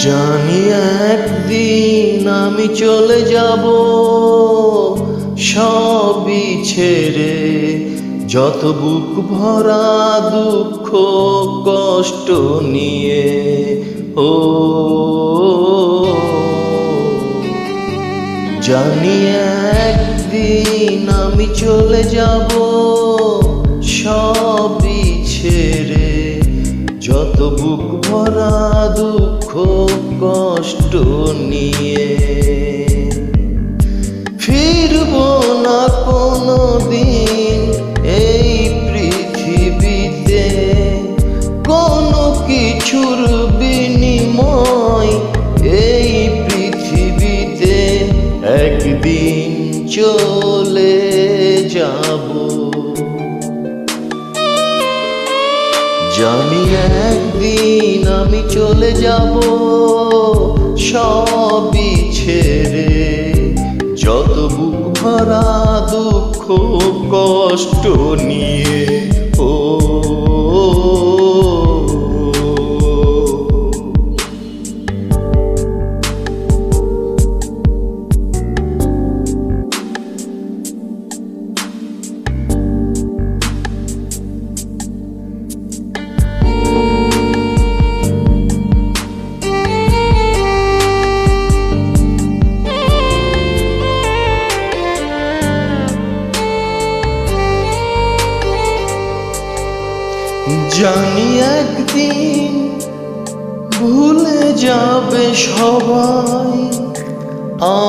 জানি একদিন আমি চলে যাব সবই ছেড়ে, যত বুক ভরা দুঃখ কষ্ট নিয়ে। ও জানি একদিন আমি চলে যাব সবই ছেড়ে, যত বুক ভরা দুঃখ কষ্ট নিয়ে। ফিরব না কোনো দিন এই পৃথিবীতে, কোনো কিছুর বিনিময় এই পৃথিবীতে। একদিন চলে যাব, জানি একদিন আমি চলে যাব সবই ছেড়ে, যত বুক ভরা দুঃখ কষ্ট নিয়ে। ও জানি একদিন ভুলে যাবে সবাই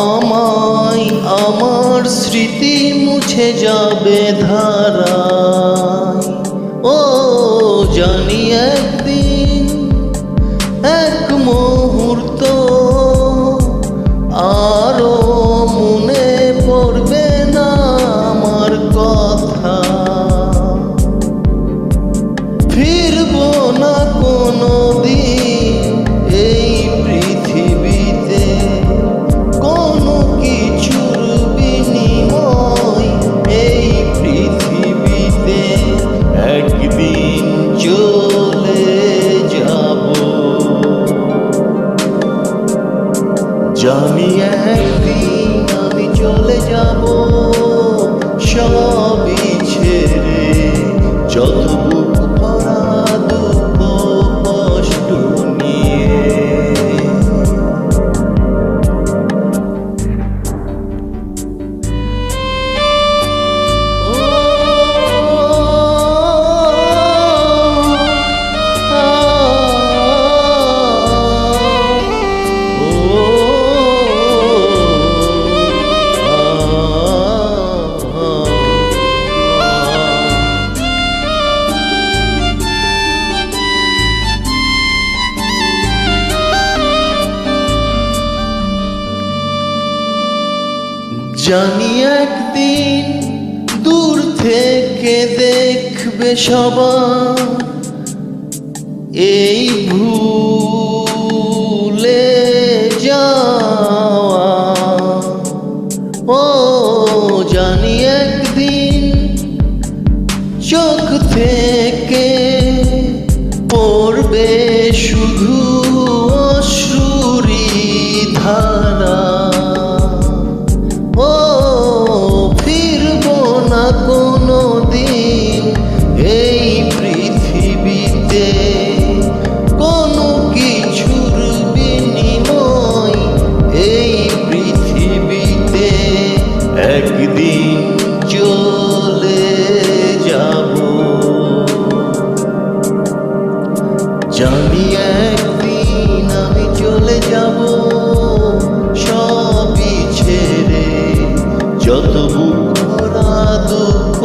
আমায়, আমার স্মৃতি মুছে যাবে ধারায়। ও জানি একদিন এক মুহূর্ত আরো মনে পড়বে না আমার কথা। ফিরব না কোনো দিন এই পৃথিবীতে, কোনো কিছুর বিনিময় এই পৃথিবীতে। একদিন চলে যাব, জানি একদিন আমি চলে যাব সবই ছেড়ে, যত বুক ভরা দুঃখ কষ্ট নিয়ে। জানি একদিন দূর থেকে দেখবে সবাই এই ভুলে যাওয়া। ও জানি একদিন চোখ থেকে পড়বে শুধু অশ্রুরি ধারা। ও ফিরব না কোনো দিন এই পৃথিবীতে, কোনো কিছুর বিনিময় এই পৃথিবীতে। একদিন চলে যাব, জানি একদিন আমি চলে যাব সবই ছেড়ে, যত বুক ভরা দুঃখ